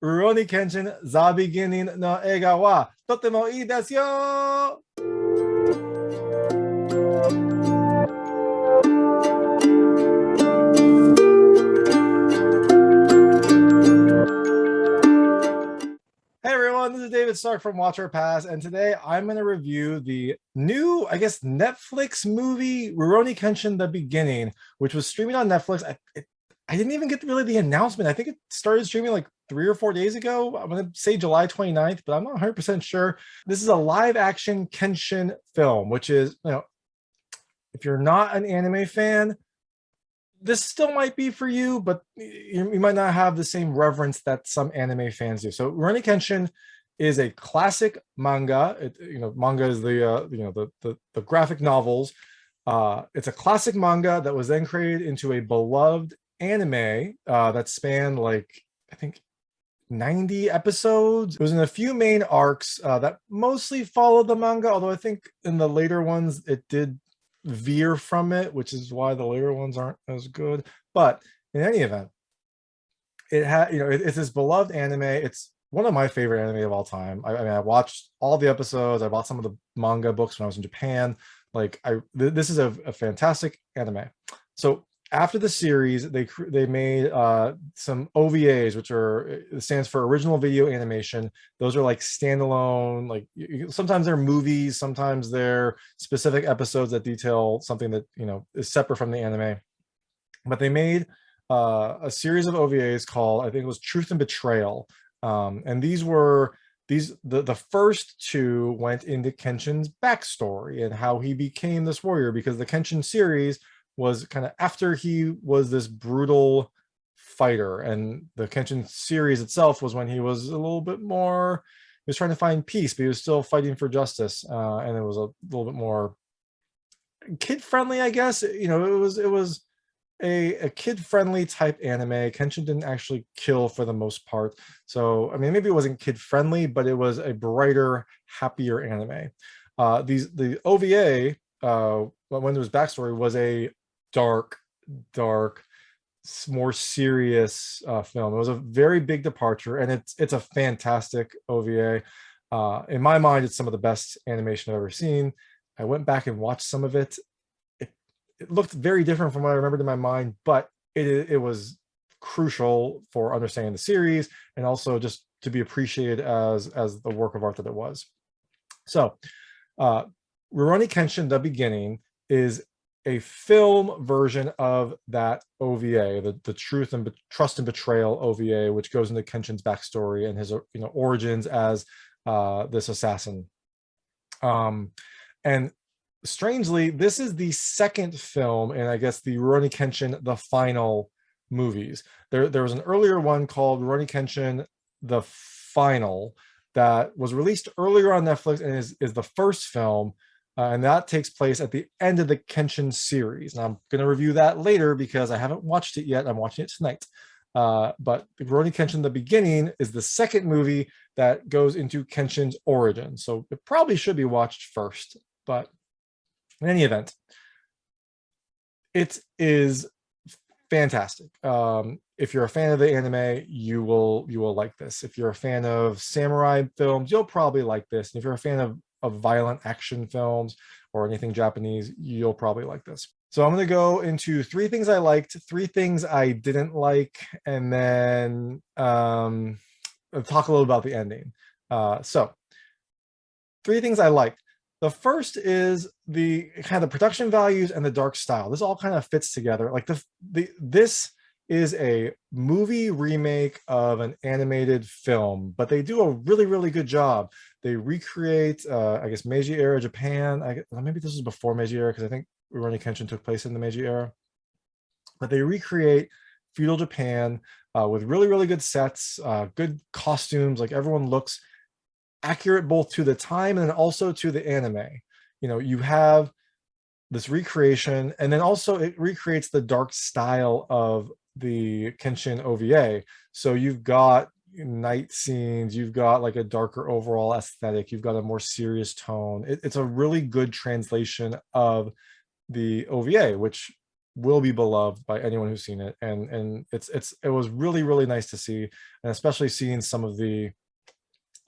Rurouni Kenshin The Beginning no Eiga wa totemo ii desu yo! Hey everyone, this is David Stark from Watch or Pass, and today I'm going to review the new, I guess, Netflix movie Rurouni Kenshin The Beginning, which was streaming on Netflix. I didn't even get really the announcement. I think it started streaming like 3 or 4 days ago. I'm going to say July 29th, but I'm not 100% sure. This is a live action Kenshin film, which is, if you're not an anime fan, this still might be for you, but you might not have the same reverence that some anime fans do. So Rurouni Kenshin is a classic manga. Manga is the graphic novels. It's a classic manga that was then created into a beloved anime that spanned I think 90 episodes. It was in a few main arcs that mostly followed the manga, although I think in the later ones it did veer from it, which is why the later ones aren't as good. But in any event, it's this beloved anime. It's one of my favorite anime of all time. I mean, I watched all the episodes. I bought some of the manga books when I was in Japan. This is a fantastic anime. So after the series, they made some OVAs, which stands for original video animation. Those are like standalone, sometimes they're movies, sometimes they're specific episodes that detail something that is separate from the anime. But they made a series of OVAs called, I think it was Truth and Betrayal, and the first two went into Kenshin's backstory and how he became this warrior, because the Kenshin series was kind of after he was this brutal fighter, and the Kenshin series itself was when he was a little bit more, he was trying to find peace, but he was still fighting for justice, and it was a little bit more kid-friendly, I guess. It was a kid-friendly type anime. Kenshin didn't actually kill for the most part, so I mean, maybe it wasn't kid-friendly, but it was a brighter, happier anime. The OVA, when there was backstory, was a dark, more serious film. It was a very big departure, and it's a fantastic OVA. In my mind, it's some of the best animation I've ever seen. I went back and watched some of it. It looked very different from what I remembered in my mind, but it was crucial for understanding the series, and also just to be appreciated as the work of art that it was. So Rurouni Kenshin The Beginning is a film version of that OVA, the Truth and Trust and Betrayal OVA, which goes into Kenshin's backstory and his origins as this assassin. And strangely, this is the second film in, I guess, the Rurouni Kenshin The Final movies. There was an earlier one called Rurouni Kenshin The Final that was released earlier on Netflix and is the first film. And that takes place at the end of the Kenshin series. And I'm going to review that later because I haven't watched it yet. I'm watching it tonight. But Rurouni Kenshin The Beginning is the second movie that goes into Kenshin's origin. So it probably should be watched first. But in any event, it is fantastic. If you're a fan of the anime, you will like this. If you're a fan of samurai films, you'll probably like this. And if you're a fan of violent action films or anything Japanese, you'll probably like this. So I'm going to go into 3 things I liked, 3 things I didn't like, and then I'll talk a little about the ending. So 3 things I liked. The first is the kind of production values and the dark style. This all kind of fits together. This is a movie remake of an animated film, but they do a really, really good job. They recreate, I guess, Meiji era Japan. Maybe this was before Meiji era, because I think Rurouni Kenshin took place in the Meiji era. But they recreate feudal Japan with really, really good sets, good costumes. Like, everyone looks accurate both to the time and also to the anime. You have this recreation, and then also it recreates the dark style of the Kenshin OVA. So you've got night scenes, you've got like a darker overall aesthetic, you've got a more serious tone. It's a really good translation of the OVA, which will be beloved by anyone who's seen it, and it was really really nice to see, and especially seeing some of the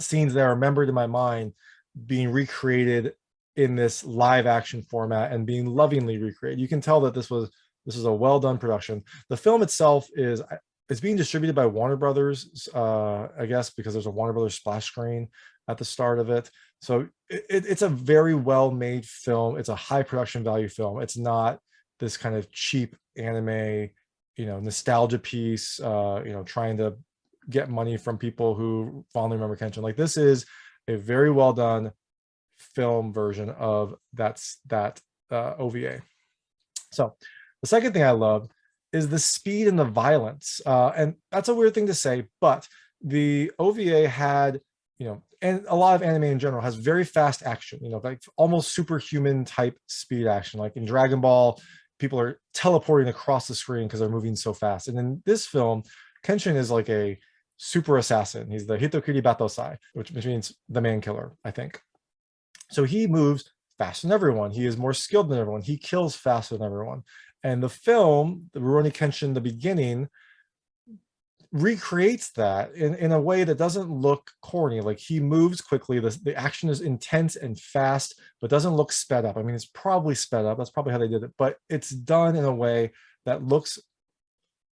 scenes that are remembered in my mind being recreated in this live action format and being lovingly recreated. You can tell that this is a well done production. The film itself is it's being distributed by Warner Brothers, I guess, because there's a Warner Brothers splash screen at the start of it. So it's a very well made film. It's a high production value film. It's not this kind of cheap anime, nostalgia piece, trying to get money from people who fondly remember Kenshin. Like, this is a very well done film version of that OVA. So the second thing I love is the speed and the violence, and that's a weird thing to say, but the OVA had, and a lot of anime in general has very fast action, like almost superhuman type speed action. Like in Dragon Ball, people are teleporting across the screen because they're moving so fast. And in this film, Kenshin is like a super assassin. He's the Hitokiri Batosai, which means the man killer, I think. So he moves faster than everyone. He is more skilled than everyone. He kills faster than everyone. And the film, the Rurouni Kenshin, the beginning, recreates that in a way that doesn't look corny. Like, he moves quickly. The action is intense and fast, but doesn't look sped up. I mean, it's probably sped up. That's probably how they did it. But it's done in a way that looks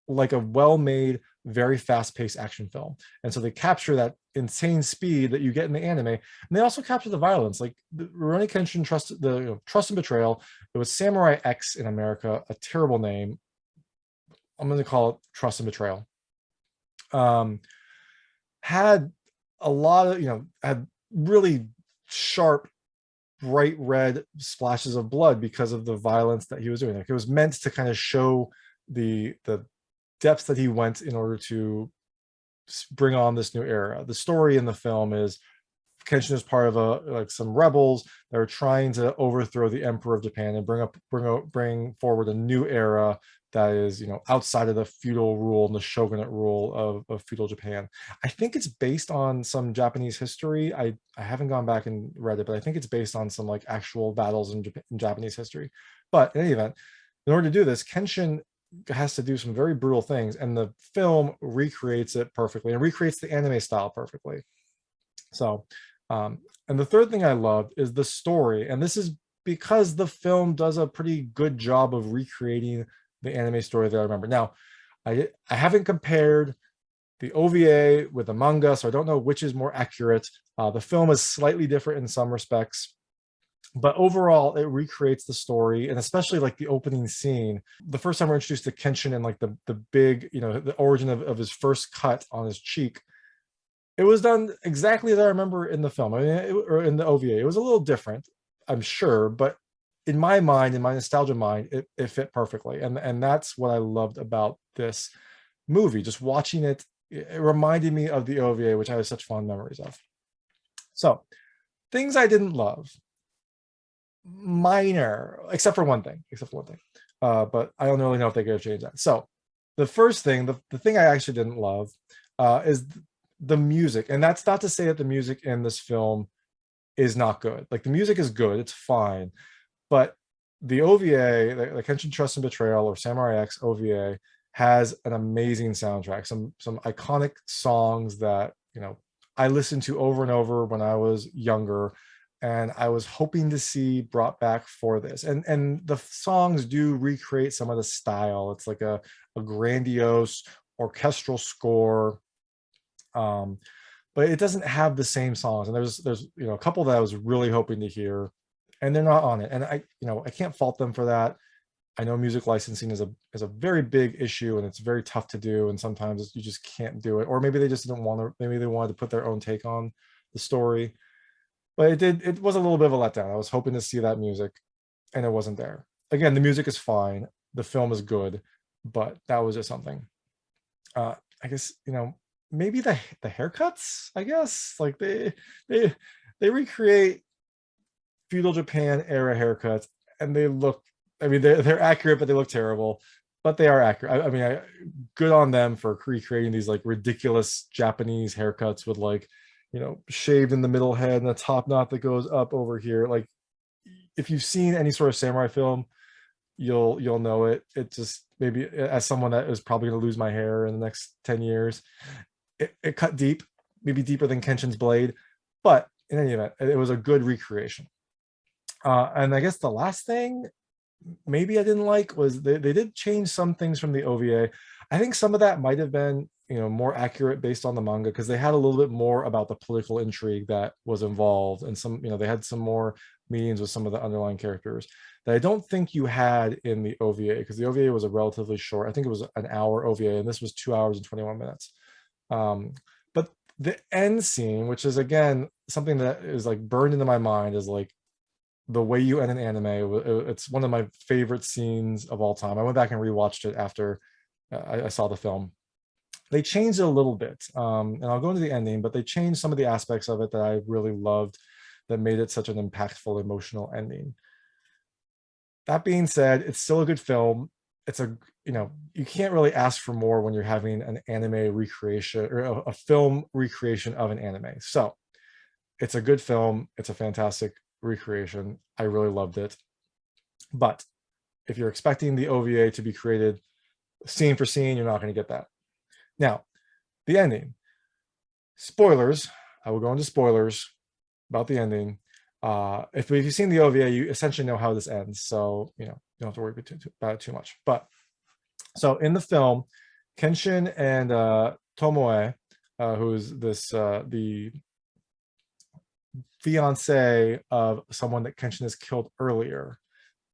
like a well-made, very fast-paced action film. And so they capture that insane speed that you get in the anime, and they also capture the violence. Like the Rurouni Kenshin Trust and Betrayal, it was Samurai X in America, a terrible name. I'm going to call it Trust and Betrayal. Had a lot of, had really sharp, bright red splashes of blood because of the violence that he was doing. Like, it was meant to kind of show the depths that he went in order to bring on this new era. The story in the film is Kenshin is part of some rebels that are trying to overthrow the Emperor of Japan and bring forward a new era that is, outside of the feudal rule and the shogunate rule of feudal Japan. I think it's based on some Japanese history. I haven't gone back and read it, but I think it's based on some like actual battles in Japanese history. But in any event, in order to do this, Kenshin has to do some very brutal things, and the film recreates it perfectly and recreates the anime style perfectly. So, and the third thing I loved is the story, and this is because the film does a pretty good job of recreating the anime story that I remember. Now, I haven't compared the OVA with the manga, so I don't know which is more accurate. The film is slightly different in some respects, but overall it recreates the story, and especially like the opening scene. The first time we're introduced to Kenshin and like the big, the origin of his first cut on his cheek, it was done exactly as I remember in the film. I mean, or in the OVA. It was a little different, I'm sure, but in my mind, in my nostalgia mind, it fit perfectly. And that's what I loved about this movie. Just watching it, it reminded me of the OVA, which I have such fond memories of. So, things I didn't love. Minor, except for one thing. But I don't really know if they could have changed that. So, the first thing, the thing I actually didn't love is the music. And that's not to say that the music in this film is not good. Like, the music is good, it's fine. But the OVA, the Kenshin Trust and Betrayal or Samurai X OVA, has an amazing soundtrack. Some iconic songs that, I listened to over and over when I was younger, and I was hoping to see brought back for this. And the songs do recreate some of the style. It's like a grandiose orchestral score. But it doesn't have the same songs. And there's a couple that I was really hoping to hear, and they're not on it. And I can't fault them for that. I know music licensing is a very big issue, and it's very tough to do, and sometimes you just can't do it. Or maybe they just didn't want to, maybe they wanted to put their own take on the story. But it was a little bit of a letdown. I was hoping to see that music, and it wasn't there. Again, the music is fine, the film is good, but that was just something. I guess, maybe the haircuts, I guess. Like, they recreate feudal Japan era haircuts, and they look, I mean, they're accurate, but they look terrible. But they are accurate. I mean, good on them for recreating these like ridiculous Japanese haircuts with like, shaved in the middle head and a top knot that goes up over here. Like, if you've seen any sort of samurai film, you'll know it. It just, maybe as someone that is probably going to lose my hair in the next 10 years, it cut deep, maybe deeper than Kenshin's blade, but in any event, it was a good recreation. And I guess the last thing maybe I didn't like was they did change some things from the OVA. I think some of that might have been, more accurate based on the manga, because they had a little bit more about the political intrigue that was involved, and some, they had some more meetings with some of the underlying characters that I don't think you had in the OVA, because the OVA was a relatively short, I think it was an hour OVA, and this was 2 hours and 21 minutes. But the end scene, which is again something that is like burned into my mind, is like the way you end an anime. It's one of my favorite scenes of all time. I went back and rewatched it after I saw the film. They changed it a little bit, and I'll go into the ending, but they changed some of the aspects of it that I really loved, that made it such an impactful, emotional ending. That being said, it's still a good film. It's a, you can't really ask for more when you're having an anime recreation, or a film recreation of an anime. So it's a good film. It's a fantastic recreation. I really loved it. But if you're expecting the OVA to be created scene for scene, you're not going to get that. Now, the ending. Spoilers. I will go into spoilers about the ending. If you've seen the OVA, you essentially know how this ends. So, you don't have to worry about it too much. But so in the film, Kenshin and Tomoe, who's the fiance of someone that Kenshin has killed earlier.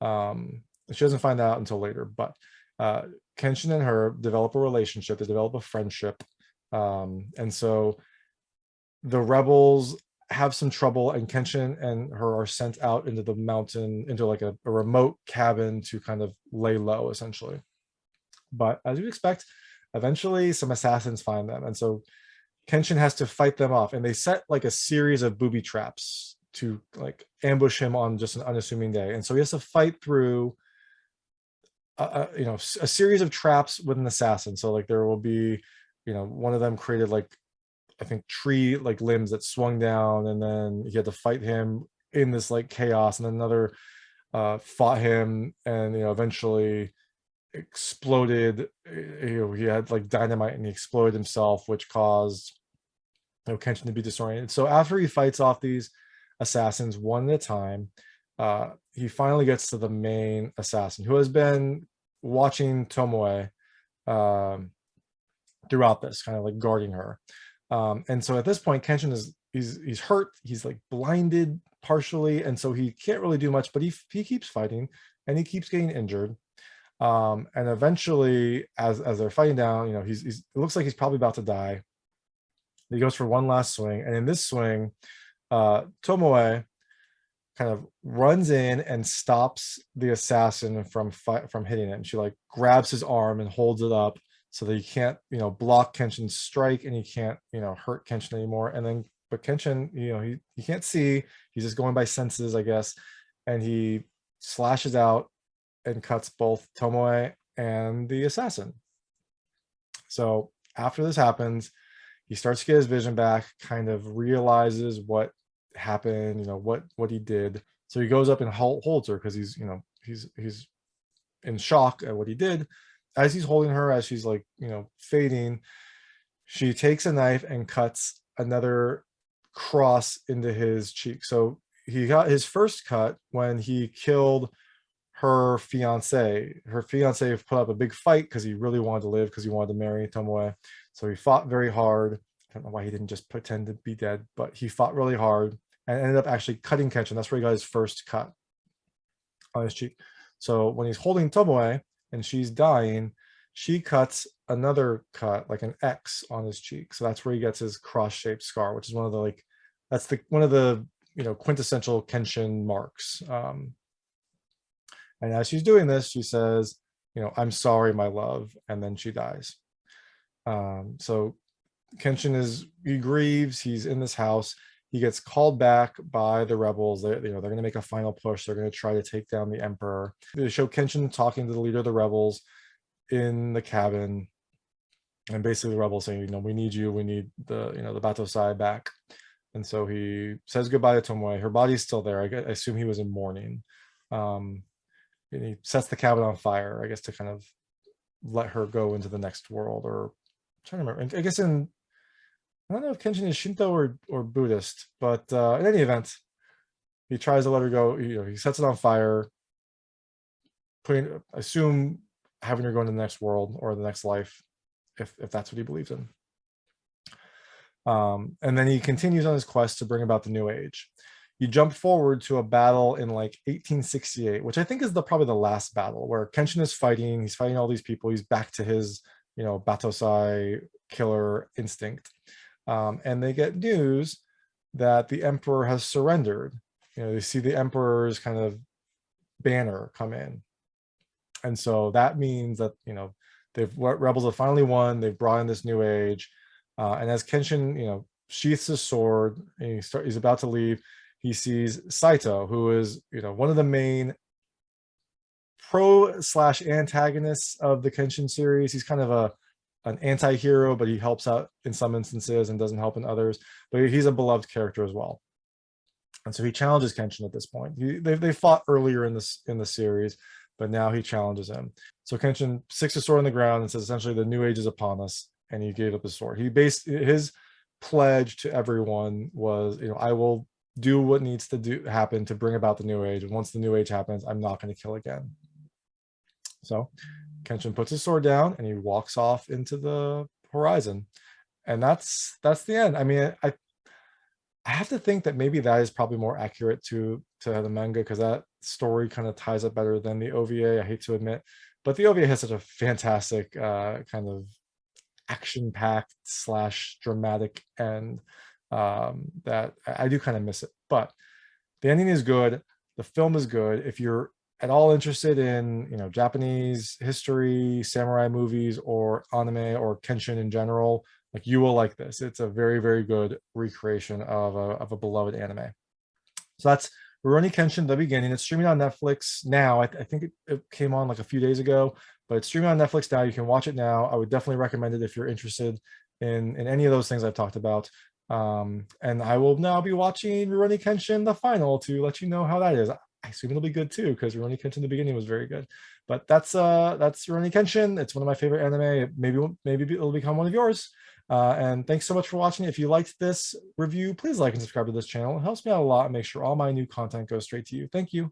She doesn't find that out until later, but Kenshin and her develop a relationship, they develop a friendship. And so the rebels have some trouble, and Kenshin and her are sent out into the mountain, into like a remote cabin to kind of lay low, essentially. But as you expect, eventually some assassins find them. And so Kenshin has to fight them off, and they set like a series of booby traps to like ambush him on just an unassuming day. And so he has to fight through a series of traps with an assassin. So like there will be, one of them created like, I think, tree like limbs that swung down, and then he had to fight him in this like chaos, and then another fought him, and eventually exploded. He had like dynamite, and he exploded himself, which caused Kenshin to be disoriented. So after he fights off these assassins one at a time, he finally gets to the main assassin, who has been watching Tomoe throughout this, kind of like guarding her. And so at this point, Kenshin he's hurt, he's like blinded partially, and so he can't really do much, but he keeps fighting, and he keeps getting injured. And eventually, as they're fighting down, it looks like he's probably about to die. He goes for one last swing, and in this swing, Tomoe kind of runs in and stops the assassin from hitting it. And she like grabs his arm and holds it up so that he can't, block Kenshin's strike, and he can't, hurt Kenshin anymore. And then, but Kenshin, he can't see. He's just going by senses, I guess. And he slashes out and cuts both Tomoe and the assassin. So after this happens, he starts to get his vision back, kind of realizes what happened, what he did. So he goes up and holds her, because he's in shock at what he did. As he's holding her, as she's like, fading, she takes a knife and cuts another cross into his cheek. So he got his first cut when he killed her fiance. Her fiance put up a big fight because he really wanted to live, because he wanted to marry Tomoe. So he fought very hard. I don't know why he didn't just pretend to be dead, but he fought really hard and ended up actually cutting Kenshin. That's where he got his first cut on his cheek. So when he's holding Tomoe and she's dying, she cuts another cut, like an X on his cheek. So that's where he gets his cross-shaped scar, which is one of the quintessential Kenshin marks. And as she's doing this, she says, "I'm sorry, my love," and then she dies. So Kenshin he grieves. He's in this house. He gets called back by the rebels. They're going to make a final push. They're going to try to take down the emperor. They show Kenshin talking to the leader of the rebels in the cabin, and basically the rebels saying, "We need you. We need the Batosai back." And so he says goodbye to Tomoe. Her body's still there. I assume he was in mourning. and he sets the cabin on fire, I guess, to kind of let her go into the next world. Or I'm trying to remember. I guess I don't know if Kenshin is Shinto or Buddhist, but in any event, he tries to let her go. He sets it on fire, assume having her go into the next world or the next life, if that's what he believes in. And then he continues on his quest to bring about the new age. You jump forward to a battle in like 1868, which I think is probably the last battle, where Kenshin is fighting. He's fighting all these people. He's back to his, Batosai killer instinct. And they get news that the emperor has surrendered. They see the emperor's kind of banner come in. And so that means that, rebels have finally won. They've brought in this new age. And as Kenshin, sheaths his sword and he's about to leave, he sees Satoh, who is, one of the main pro/antagonists of the Kenshin series. He's kind of an anti-hero, but he helps out in some instances and doesn't help in others. But he's a beloved character as well. And so he challenges Kenshin at this point. They fought earlier in the series, but now he challenges him. So Kenshin sticks his sword on the ground and says, essentially, the new age is upon us. And he gave up his sword. He based his pledge to everyone was, I will do what needs to happen to bring about the new age. And once the new age happens, I'm not going to kill again. So Kenshin puts his sword down and he walks off into the horizon. And that's the end. I mean, I have to think that maybe that is probably more accurate to the manga, because that story kind of ties up better than the OVA. I hate to admit, but the OVA has such a fantastic kind of action-packed / dramatic end that I do kind of miss it. But the ending is good. The film is good. If you're at all interested in Japanese history, samurai movies, or anime, or Kenshin in general, like, you will like this. It's a very, very good recreation of a beloved anime. So that's Rurouni Kenshin, the beginning. It's streaming on Netflix now. I think it came on like a few days ago, but it's streaming on Netflix now. You can watch it now. I would definitely recommend it if you're interested in any of those things I've talked about. And I will now be watching Rurouni Kenshin, the final, to let you know how that is. I assume it'll be good too, because Rurouni Kenshin, the beginning, was very good. But that's Rurouni Kenshin. It's one of my favorite anime. Maybe it'll become one of yours. And thanks so much for watching. If you liked this review, please like and subscribe to this channel. It helps me out a lot and make sure all my new content goes straight to you. Thank you.